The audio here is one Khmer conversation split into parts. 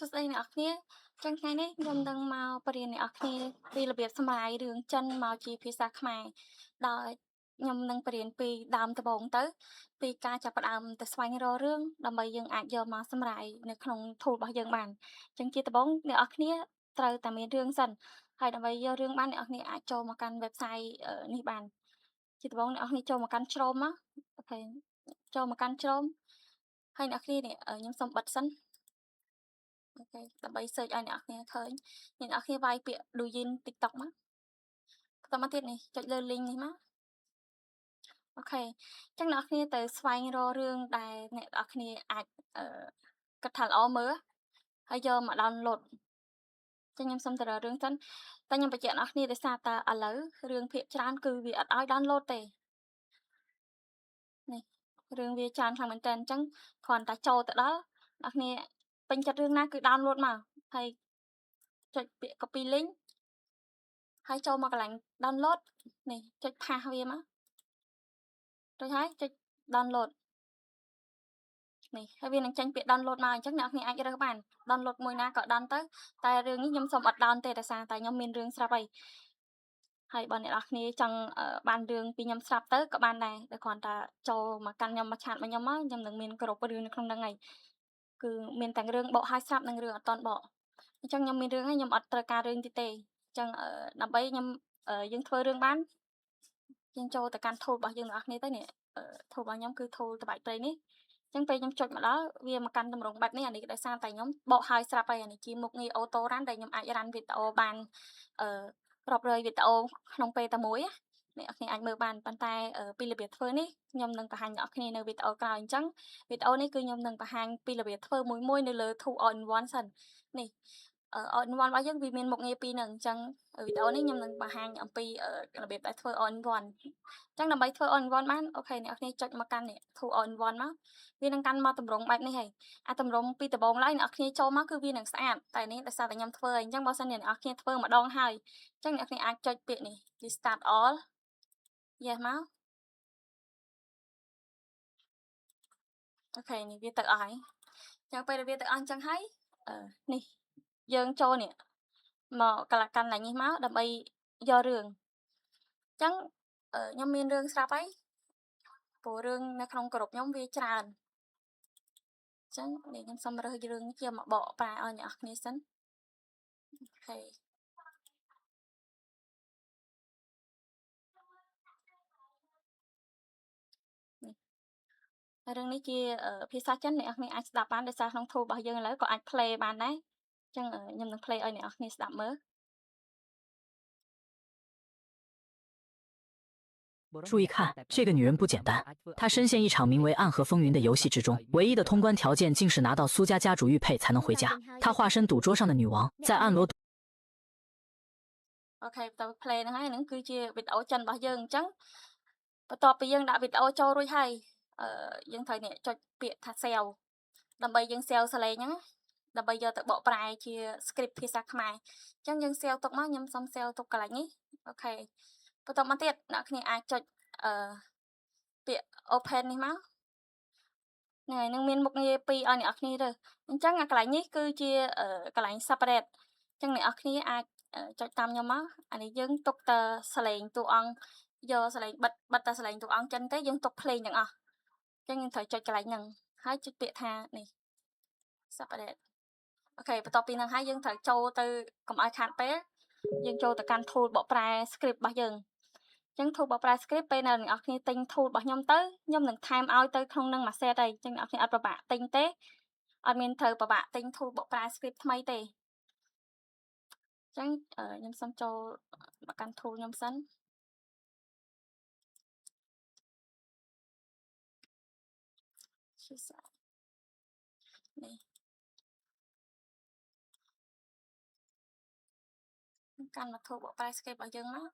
សួស្តីអ្នកនរគ្នាចឹងថ្ងៃនេះខ្ញុំនឹងមកបរៀនអ្នកនរគ្នាពីរបៀបសម្រាយរឿងចិនមកជាភាសាខ្មែរដោយខ្ញុំនឹងបរៀនពីដើមដំបូងទៅពីការចាប់ផ្ដើមទៅស្វែងរករឿងដើម្បីយើងអាចយកមកសម្រាយនៅក្នុង tool របស់យើងបានចឹងជាដំបូងអ្នកនរគ្នាត្រូវតែមានរឿងសិនហើយដើម្បីយករឿងបានអ្នកនរគ្នាអាចចូលមកកាន់ website នេះបានជាដំបូងអ្នកនរគ្នាចូលមកកាន់ Chrome មកអូខេចូលមកកាន់ Chrome ហើយអ្នកនរគ្នានេះខ្ញុំសូមបិទសិន អូខេដើម្បី search ឲ្យអ្នកនរគ្នាឃើញអ្នកនរគ្នាវាយពាក្យ Douyin TikTok មកបន្តមកទៀតនេះចុចលើ link នេះមកអូខេអញ្ចឹងអ្នកនរគ្នាទៅស្វែងរករឿងដែលអ្នកនរគ្នាអាចគិតថាល្អមើលហើយយកមក download ចឹងខ្ញុំសុំទៅរករឿងសិនតែខ្ញុំបញ្ជាក់អ្នកនរគ្នាដោយសារតែឥឡូវរឿងភាគច្រើនគឺវាអត់ឲ្យ download ទេនេះរឿងវាច្រើនខ្លាំងមែនតើអញ្ចឹងគ្រាន់តែចូលទៅដល់អ្នកនរគ្នាពេញចិត្តរឿងណាគឺ download មកហើយចុចពាក្យ copy link ហើយចូលមកកន្លែង download នេះចុចផាសវាមករួចហើយចុច download នេះហើយវានឹងចេញពាក្យ download មកអញ្ចឹងអ្នកនរគ្នាអាចរើសបាន download មួយណាក៏បានទៅតែរឿងនេះខ្ញុំសូមអត់ down ទេដោយសារតែខ្ញុំមានរឿងស្រាប់ហើយបើអ្នកនរគ្នាចង់បានរឿងពីខ្ញុំស្រាប់ទៅក៏បានដែរតែគ្រាន់តែចូលមកកាន់ខ្ញុំមកឆាតមកខ្ញុំមកខ្ញុំនឹងមានគ្រប់រឿងនៅក្នុងហ្នឹងហើយគឺមានទាំងរឿងបកហើយស្រាប់និងរឿងអត់តន់បកអញ្ចឹងខ្ញុំមានរឿងហើយខ្ញុំអត់ត្រូវការរឿងទៀតទេអញ្ចឹងដើម្បីខ្ញុំយើងធ្វើរឿងបានយើងចូលទៅកាន់ tool របស់យើងទាំងអស់គ្នាទៅនេះ tool របស់ខ្ញុំគឺ tool តបែកព្រៃនេះអញ្ចឹងពេលខ្ញុំចុចមកដល់វាមកកាន់តម្រងបែបនេះអានេះដោយសារតែខ្ញុំបកហើយស្រាប់ហើយអានេះជាមុខងារ auto run ដែលខ្ញុំអាច run វីដេអូបានរាប់រយវីដេអូក្នុងពេលតែមួយអ្នកនរគ្នាអាចមើលបានប៉ុន្តែពីរបៀបធ្វើនេះខ្ញុំនឹងបង្ហាញអ្នកនរគ្នានៅវីដេអូក្រោយអញ្ចឹងវីដេអូនេះគឺខ្ញុំនឹងបង្ហាញពីរបៀបធ្វើមួយនៅលើ Tool All in One សិននេះall in one របស់យើងវាមានមុខងារពីរហ្នឹងអញ្ចឹងវីដេអូនេះខ្ញុំនឹងបង្ហាញអំពីរបៀបដែលធ្វើ all in one អញ្ចឹងដើម្បីធ្វើ all in one បានអូខេអ្នកនរគ្នាចុចមកកាន់នេះ Tool All in One មកវានឹងកាន់មកតម្រងបែបនេះហើយអាតម្រងពីដំបូងឡើយអ្នកនរគ្នាចូលមកគឺវានឹងស្អាតតែនេះដោយសារតែខ្ញុំធ្វើហើយអញ្ចឹងបើសិនជាអ្នកនរគ្នាធ្វើម្ដងហើយអញ្ចឹងអ្នកនរគ្នាអាចចុចពាក្យនេះ Restart All Yes មកអូខេនេះវាទៅអស់ហើយអញ្ចឹងពេលវាទៅអស់អញ្ចឹងហើយនេះយើងចូលនេះមកកាន់ឡើងនេះមកដើម្បីយករឿងអញ្ចឹងខ្ញុំមានរឿងស្រាប់ហើយព្រោះរឿងនៅក្នុងក្រុមខ្ញុំវាច្រើនអញ្ចឹងនេះខ្ញុំសុំរើសរឿងជាមកបកប្រែឲ្យអ្នកនរគ្នាសិនអូខេរឿងនេះជាភាសាចិនអ្នកនរគ្នាអាចស្ដាប់បានដោយសារក្នុង tool របស់យើងឥឡូវក៏អាច play បានដែរអញ្ចឹងខ្ញុំនឹង play ឲ្យអ្នកនរគ្នាស្ដាប់មើល注意看，这个女人不简单，她深陷一场名为《暗河风云》的游戏之中，唯一的通关条件竟是拿到苏家家主玉佩才能回家。她化身赌桌上的女王，在暗罗。អូខេទៅ play ហ្នឹងហើយហ្នឹងគឺជាវីដេអូចិនរបស់យើងអញ្ចឹងបន្ទាប់ពីយើងដាក់វីដេអូចូលរួចហើយយើងត្រូវនេះចុចពាក្យថា save ដើម្បីយើង save សលេងហ្នឹងដើម្បីយកទៅបកប្រែជា script ភាសាខ្មែរអញ្ចឹងយើង save ទុកមកខ្ញុំសុំ save ទុកកន្លែងនេះអូខេបន្តមកទៀតអ្នកគ្នាអាចចុចពាក្យ open នេះមកហ្នឹងហើយនឹងមានមុខងារពីរឲ្យអ្នកគ្នារើសអញ្ចឹងអាកន្លែងនេះគឺជាកន្លែង separate អញ្ចឹងអ្នកគ្នាអាចចុចតាមខ្ញុំមកអានេះយើងទុកតសលេងតួអង្គយកសលេងបិទតសលេងតួអង្គចិនទេយើងទុកភ្លេងទាំងអស់អញ្ចឹងយើងត្រូវចុចកន្លែងហ្នឹងហើយចុចពាក្យថានេះ separate អូខេបន្ទាប់ពីហ្នឹងហើយយើងត្រូវចូលទៅកុំឲ្យខាតពេលយើងចូលទៅកាន់ tool បកប្រែ script របស់យើងអញ្ចឹង tool បកប្រែ script ពេលណាអ្នកនរគ្នាទិញ tool របស់ខ្ញុំទៅខ្ញុំនឹងថែមឲ្យទៅក្នុងនឹងមួយ set ហើយអញ្ចឹងអ្នកនរគ្នាអត់ពិបាកទិញទេអត់មានត្រូវពិបាកទិញ tool បកប្រែ script ថ្មីទេអញ្ចឹងខ្ញុំសូមចូលមកកាន់ tool ខ្ញុំសិននេះកាន់មក tool បកប្រែ script របស់យើងមក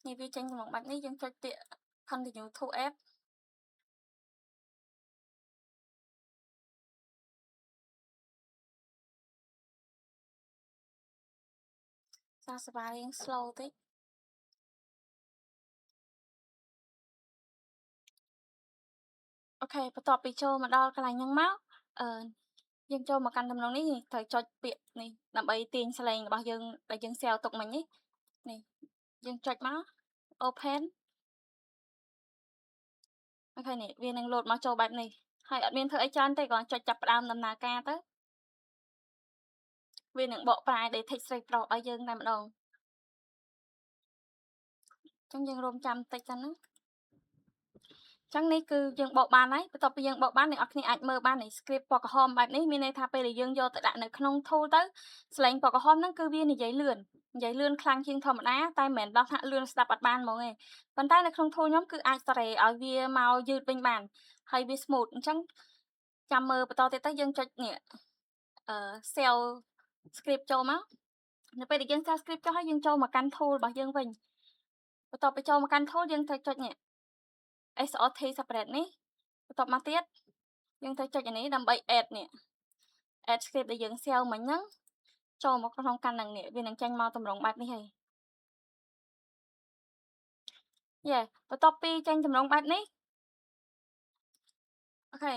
នេះវាចេញក្នុងបាច់នេះយើងចុចពាក្យ continue to app សារសេវារៀង slow តិច អូខេបន្ទាប់ពីចូលមកដល់កន្លែងហ្នឹងមកយើងចូលមកកាន់ទំនងនេះត្រូវចុចពាក្យនេះដើម្បីទាញស្លេងរបស់យើងដែលយើង save ទុកមិញនេះយើងចុចមក open អូខេនេះវានឹង load មកចូលបែបនេះហើយអត់មានធ្វើអីច្រើនទេគ្រាន់ចុចចាប់ផ្ដើមដំណើរការទៅវានឹងបកប្រែ Detect Straight Pro ឲ្យយើងតែម្ដងអញ្ចឹងយើងរងចាំតិចសិនណាចឹងនេះគឺយើងបកបានហើយបន្ទាប់ពីយើងបកបានអ្នកនរគ្នាអាចមើលបាននៃ script ពណ៌ក្រហមបែបនេះមានន័យថាពេលដែលយើងយកទៅដាក់នៅក្នុង tool ទៅស្លេងពណ៌ក្រហមហ្នឹងគឺវានិយាយលឿនខ្លាំងជាងធម្មតាតែមិនមែនដល់ថាលឿនស្ដាប់អត់បានហ្មងទេប៉ុន្តែនៅក្នុង tool ខ្ញុំគឺអាចសេរីឲ្យវាមកយឺតវិញបានហើយវា smooth អញ្ចឹងចាំមើលបន្តទៀតទៅយើងចុចនេះsell script ចូលមកនៅពេលដែលយើង sell script ចុះហើយយើងចូលមកកាន់ tool របស់យើងវិញបន្ទាប់ពីចូលមកកាន់ tool យើងត្រូវចុចនេះSRT separate នេះបន្ទាប់មកទៀតយើងត្រូវចុចអានេះដើម្បី add នេះ add script ដែលយើង sell មិញហ្នឹងចូលមកក្នុងកាន់នឹងនេះវានឹងចេញមកតម្រងបែបនេះហើយបន្ទាប់ពីចេញតម្រងបែបនេះអូខេ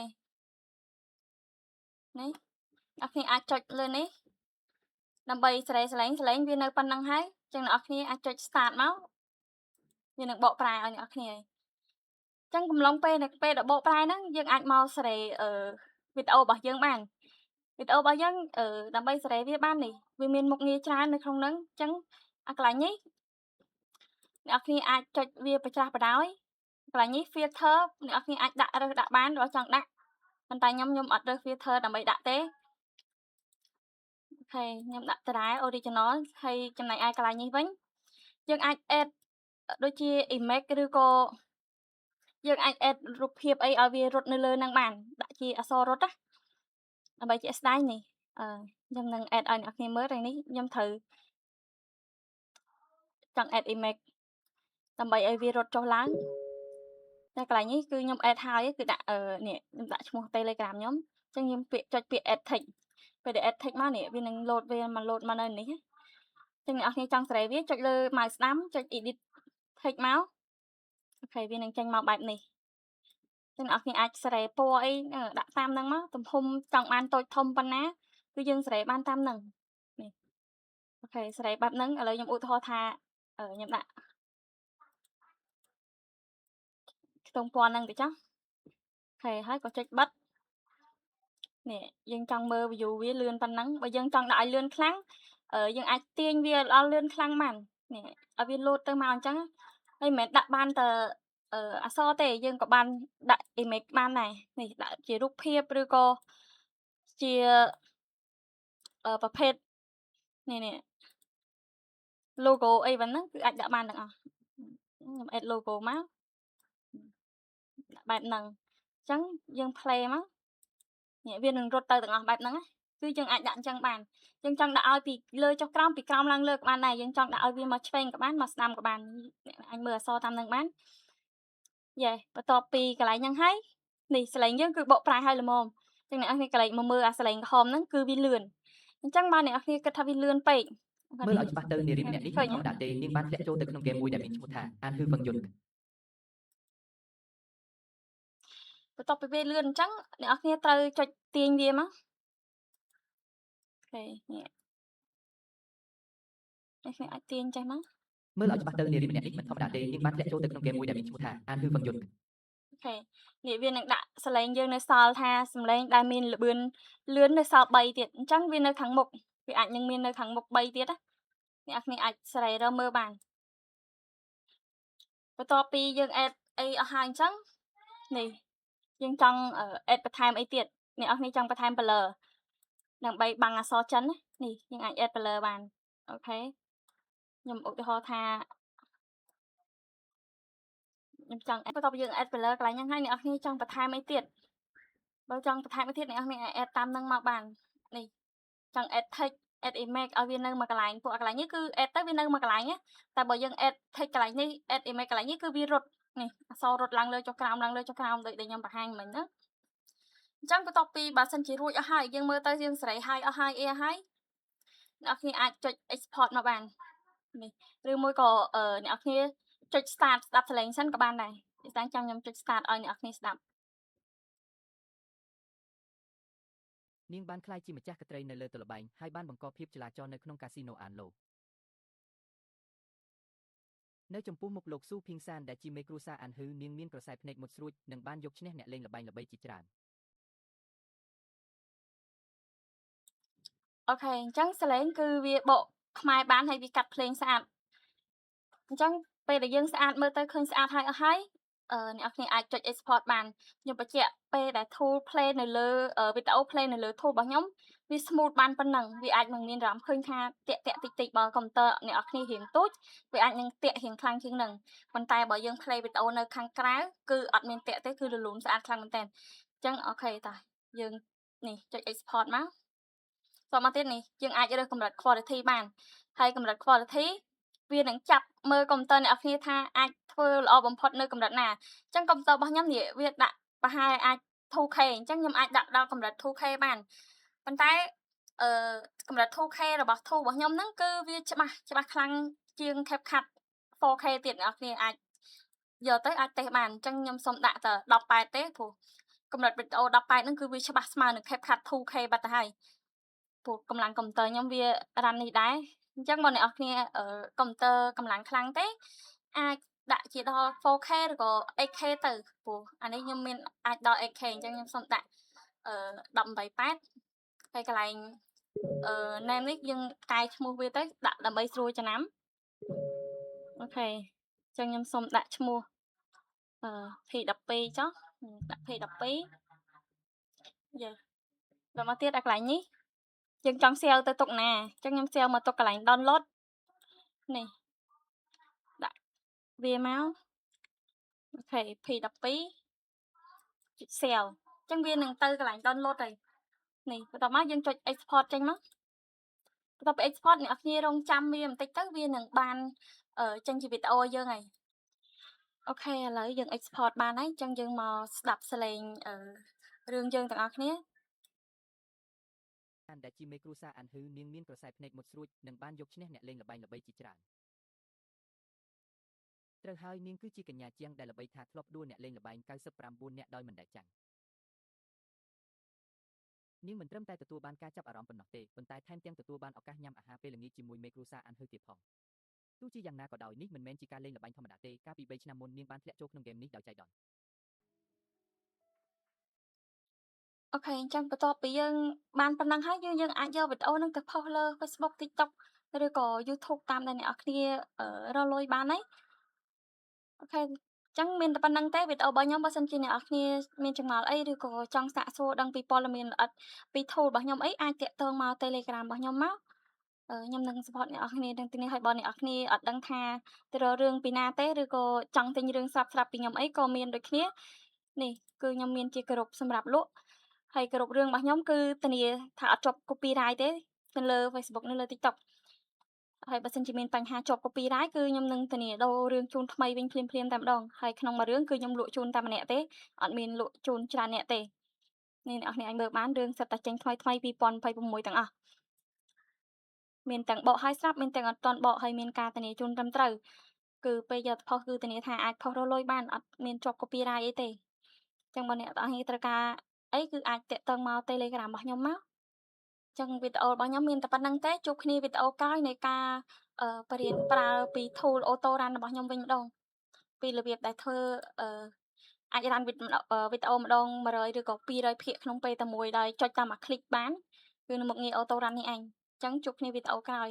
នេះអ្នកគ្នាអាចចុចលើនេះដើម្បីសេរីស្លេងវានៅប៉ុណ្្នឹងហើយអញ្ចឹងអ្នកគ្នាអាចចុច start មកវានឹងបកប្រែឲ្យអ្នកគ្នាហើយចឹងកំឡុងពេលដែលបកប្រែហ្នឹងយើងអាចមកសេរីវីដេអូរបស់យើងបានវីដេអូរបស់យើងដើម្បីសេរីវាបាននេះវាមានមុខងារច្រើននៅក្នុងហ្នឹងចឹងអាកន្លែងនេះអ្នកគ្នាអាចចុចវាប្រច្រាស់បដោយកន្លែងនេះ filter អ្នកគ្នាអាចដាក់រើសដាក់បានបើចង់ដាក់ប៉ុន្តែខ្ញុំអត់រើស filter ដើម្បីដាក់ទេអូខេខ្ញុំដាក់ដដែល original ហើយចំណែកឯកន្លែងនេះវិញយើងអាច add ដូចជា image ឬក៏យើងអាច add រូបភាពអីឲ្យវារត់នៅលើហ្នឹងបានដាក់ជាអក្សររត់ណាដើម្បីជាក់ស្ដែងនេះខ្ញុំនឹង add ឲ្យអ្នកគ្នាមើលតែនេះខ្ញុំត្រូវចង់ add image ដើម្បីឲ្យវារត់ចុះឡើងតែកន្លែងនេះគឺខ្ញុំ add ហើយគឺដាក់នេះខ្ញុំដាក់ឈ្មោះ Telegram ខ្ញុំអញ្ចឹងខ្ញុំចុចពាក្យ add text ពេលដែល add text មកនេះវានឹង load មកនៅនេះអញ្ចឹងអ្នកគ្នាចង់សេរីវាចុចលើ mouse ស្ដាំចុច edit text មកអូខេវានឹងចេញមកបែបនេះចឹងអ្នកគ្នាអាចសេរីពណ៌អីដាក់តាមហ្នឹងមកទំហំចង់បានតូចធំប៉ុណ្ណាគឺយើងសេរីបានតាមហ្នឹងនេះអូខេសេរីបែបហ្នឹងឥឡូវខ្ញុំឧទាហរណ៍ថាខ្ញុំដាក់ខ្ទង់ពណ៌ហ្នឹងទៅចុះអូខេហើយក៏ចុចបិទនេះយើងចង់មើល view វាលឿនប៉ុណ្ណឹងបើយើងចង់ដាក់ឲ្យលឿនខ្លាំងយើងអាចទាញវាដល់លឿនខ្លាំងបាននេះឲ្យវា load ទៅមកអញ្ចឹងហើយមិនមែនដាក់បានតែអក្សរទេយើងក៏បានដាក់ image បានដែរនេះដាក់ជារូបភាពឬក៏ជាប្រភេទនេះ logo អីប៉ុណ្ណឹងគឺអាចដាក់បានទាំងអស់ខ្ញុំ add logo មកដាក់បែបហ្នឹងអញ្ចឹងយើង play មកនេះវានឹងរត់ទៅទាំងអស់បែបហ្នឹងគឺយើងអាចដាក់អញ្ចឹងបានយើងចង់ដាក់ឲ្យពីលើចុះក្រោមពីក្រោមឡើងលើក៏បានដែរយើងចង់ដាក់ឲ្យវាមកឆ្វេងក៏បានមកស្ដាំក៏បានអ្នកអាចមើលអក្សរតាមហ្នឹងបានបន្ទាប់ពីកន្លែងហ្នឹងហើយនេះសលេងយើងគឺបកប្រែឲ្យល្មមអញ្ចឹងអ្នកនរគ្នាកន្លែងមកមើលអាសលេងក្រហមហ្នឹងគឺវាលឿនអញ្ចឹងបើអ្នកនរគ្នាគិតថាវាលឿនពេកមើលឲ្យច្បាស់ទៅនារីម្នាក់នេះមិនធម្មតាទេនាងបានធ្លាក់ចូលទៅក្នុងហ្គេមមួយដែលមានឈ្មោះថាអានហឺហ្វឹងយុនបន្ទាប់ពីវាលឿនអញ្ចឹងអ្នកនរគ្នាត្រូវចុចទាញវាមកអូខេនេះអ្នកគ្នាអាចទាញចេះមកមើលឲ្យច្បាស់ទៅនារីម្នាក់នេះមិនធម្មតាទេនាងបានធ្លាក់ចូលទៅក្នុងហ្គេមមួយដែលមានឈ្មោះថាអានហឺហ្វឹងយុនអូខេនេះវានឹងដាក់សលេងយើងនៅសល់ថាសំឡេងដែលមានល្បឿនលឿននៅសល់3ទៀតអញ្ចឹងវានៅខាងមុខវាអាចនឹងមាននៅខាងមុខ3ទៀតណាអ្នកគ្នាអាចសេរីរកមើលបានបន្ទាប់ពីយើង add អីអស់ហើយអញ្ចឹងនេះយើងចង់ add បន្ថែមអីទៀតអ្នកគ្នាចង់បន្ថែម blur ដើម្បីបាំងអក្សរចិននេះយើងអាច add blur បានអូខេខ្ញុំឧទាហរណ៍ថាខ្ញុំចង់បន្ទាប់ពីយើង add blur កន្លែងហ្នឹងហើយអ្នកគ្នាចង់បន្ថែមអីទៀតបើចង់បន្ថែមអីទៀតអ្នកគ្នាអាច add តាមហ្នឹងមកបាននេះចង់ add text add image ឲ្យវានៅមួយកន្លែងពួកកន្លែងនេះគឺ add ទៅវានៅមួយកន្លែងតែបើយើង add text កន្លែងនេះ add image កន្លែងនេះគឺវារត់នេះអក្សររត់ឡើងលើចុះក្រោមឡើងលើចុះក្រោមដូចដែលខ្ញុំបង្ហាញមិញណាអញ្ចឹងបន្ទាប់ពីបើសិនជារួចអស់ហើយយើងមើលទៅយើងសេរីហើយអស់ហើយអីអស់ហើយអ្នកគ្នាអាចចុច export មកបាននេះឬមួយក៏អ្នកគ្នាចុច start ស្ដាប់សលេងសិនក៏បានដែរតែចាំខ្ញុំចុច start ឲ្យអ្នកគ្នាស្ដាប់ នាងបានក្លាយជាម្ចាស់កត្រីនៅលើតុល្បែងហើយបានបង្កភាពចលាចលនៅក្នុងកាស៊ីណូអានឡូនៅចំពោះមុខលោកស៊ូភីងសានដែលជាមេគ្រួសារអានហ៊ឺនាងមានក្រសែភ្នែកមុតស្រួចនិងបានយកឈ្នះអ្នកលេងល្បែងល្បីជាច្រើន អូខេអញ្ចឹងសលេងគឺវាបកខ្មែរបានហើយវាកាត់ភ្លេងស្អាតអញ្ចឹងពេលដែលយើងស្អាតមើលទៅឃើញស្អាតហើយអស់ហើយអ្នកនរគ្នាអាចចុច export បានខ្ញុំបញ្ជាក់ពេលដែល tool play នៅលើវីដេអូ play នៅលើ tool របស់ខ្ញុំវា smooth បានប៉ុណ្ណឹងវាអាចនឹងមានអារម្មណ៍ឃើញថាតាក់តិចតិចបើកុំព្យូទ័រអ្នកនរគ្នារៀងទូចវាអាចនឹងតាក់រៀងខ្លាំងជាងនឹងប៉ុន្តែបើយើង play វីដេអូនៅខាងក្រៅគឺអត់មានតាក់ទេគឺរលូនស្អាតខ្លាំងមែនតើអញ្ចឹងអូខេតាយើងនេះចុច export មកតមកទៀតនេះយើងអាចរើសកម្រិត quality បានហើយកម្រិត quality វានឹងចាប់មើលកុំព្យូទ័រអ្នកនរគ្នាថាអាចធ្វើល្អបំផុតនៅកម្រិតណាអញ្ចឹងកុំព្យូទ័ររបស់ខ្ញុំនេះវាដាក់ប្រហែលអាច 2K អញ្ចឹងខ្ញុំអាចដាក់ដល់កម្រិត 2K បានប៉ុន្តែកម្រិត 2K របស់ tool របស់ខ្ញុំហ្នឹងគឺវាច្បាស់ខ្លាំងជាង CapCut 4K ទៀតអ្នកនរគ្នាអាចយកទៅអាចតេស្តបានអញ្ចឹងខ្ញុំសុំដាក់តែ18ទេព្រោះកម្រិតវីដេអូ18ហ្នឹងគឺវាច្បាស់ស្មើនឹង CapCut 2K បាត់ទៅហើយព្រោះកម្លាំងកុំព្យូទ័រខ្ញុំវា run នេះដែរអញ្ចឹងបើអ្នកនរគ្នាកុំព្យូទ័រកម្លាំងខ្លាំងទេអាចដាក់ជាដល់ 4K ឬក៏ 8K ទៅព្រោះអានេះខ្ញុំមានអាចដល់ 8K អញ្ចឹងខ្ញុំសុំដាក់188ហើយកន្លែងname នេះយើងកែឈ្មោះវាទៅដាក់ដើម្បីស្រួលចំណាំអូខេអញ្ចឹងខ្ញុំសុំដាក់ឈ្មោះP12 ចុះដាក់ P12 យេដល់មកទៀតអាកន្លែងនេះយើងចង់ save ទៅទុកណាអញ្ចឹងខ្ញុំ save មកទុកកន្លែង download នេះដាក់វាមកអូខេ P12 ចុច save អញ្ចឹងវានឹងទៅកន្លែង download ហើយនេះបន្ទាប់មកយើងចុច export ចេញមកបន្ទាប់ពី export អ្នកនរគ្នារងចាំវាបន្តិចទៅវានឹងបានចេញជាវីដេអូយើងហើយអូខេឥឡូវយើង export បានហើយអញ្ចឹងយើងមកស្ដាប់សលេងរឿងយើងទាំងអស់គ្នាដែលជាមេគ្រួសារអានហ៊ឺនាងមានក្រសែភ្នែកមុតស្រួចនិងបានយកឈ្នះអ្នកលេងល្បែងល្បីជាច្រើនត្រូវហើយនាងគឺជាកញ្ញាជាងដែលល្បីថាធ្លាប់ដួលអ្នកលេងល្បែង99នាក់ដោយមិនដែលចាញ់នាងមិនត្រឹមតែទទួលបានការចាប់អារម្មណ៍ប៉ុណ្ណោះទេប៉ុន្តែថែមទាំងទទួលបានឱកាសញ៉ាំអាហារពេលល្ងាចជាមួយមេគ្រួសារអានហ៊ឺទៀតផងទោះជាយ៉ាងណាក៏ដោយនេះមិនមែនជាការលេងល្បែងធម្មតាទេកាលពី3ឆ្នាំមុននាងបានធ្លាក់ចូលក្នុងហ្គេមនេះដោយចៃដន្យអូខេអញ្ចឹងបន្ទាប់ពីយើងបានប៉ុណ្ណឹងហើយយើងអាចយកវីដេអូហ្នឹងទៅផុសលើ Facebook TikTok ឬក៏ YouTube តាមដែលអ្នកនរគ្នារកលុយបានហើយអូខេអញ្ចឹងមានតែប៉ុណ្្នឹងទេវីដេអូរបស់ខ្ញុំបើសិនជាអ្នកនរគ្នាមានចម្ងល់អីឬក៏ចង់សាកសួរដឹងពីព័ត៌មានល្អិតពី tool របស់ខ្ញុំអីអាចតាក់ទងមក Telegram របស់ខ្ញុំមកខ្ញុំនឹង support អ្នកនរគ្នាទាំងទីនេះហើយបើអ្នកនរគ្នាអត់ដឹងថាទៅរករឿងពីណាទេឬក៏ចង់ទិញរឿងស្រាប់ៗពីខ្ញុំអីក៏មានដូចគ្នានេះគឺខ្ញុំមានជាក្រុមសម្រាប់លក់ហើយក្រុមរឿងរបស់ខ្ញុំគឺធានាថាអត់ជាប់ copyright ទេនៅលើ Facebook នៅលើ TikTok ហើយបើសិនជាមានបញ្ហាជាប់ copyright គឺខ្ញុំនឹងធានាដូររឿងជូនថ្មីវិញភ្លាមៗតែម្ដងហើយក្នុងមួយរឿងគឺខ្ញុំលក់ជូនតែម្នាក់ទេអត់មានលក់ជូនច្រើនអ្នកទេនេះអ្នកនរអាចមើលបានរឿងសិតតែចេញថ្មី2026ទាំងអស់មានទាំងបកហើយស្រាប់មានទាំងអត់ទាន់បកហើយមានការធានាជូនត្រឹមត្រូវគឺពេលយកទៅផុសគឺធានាថាអាចផុសរកលុយបានអត់មានជាប់ copyright អីទេអញ្ចឹងបើអ្នកទាំងអស់គ្នាត្រូវការអីគឺអាចតាក់ទងមក Telegram របស់ខ្ញុំមកចឹងវីដេអូរបស់ខ្ញុំមានតែប៉ុណ្្នឹងទេជួបគ្នាវីដេអូក្រោយនៃការបរៀនប្រើពី tool auto run របស់ខ្ញុំវិញម្ដងពីរបៀបដែលធ្វើអាច run វីដេអូម្ដង100ឬក៏200ភាគក្នុងពេលតែមួយដោយចុចតាមមួយ click បានគឺនៅមុខងារ auto run នេះឯងអញ្ចឹងជួបគ្នាវីដេអូក្រោយ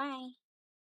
បាយ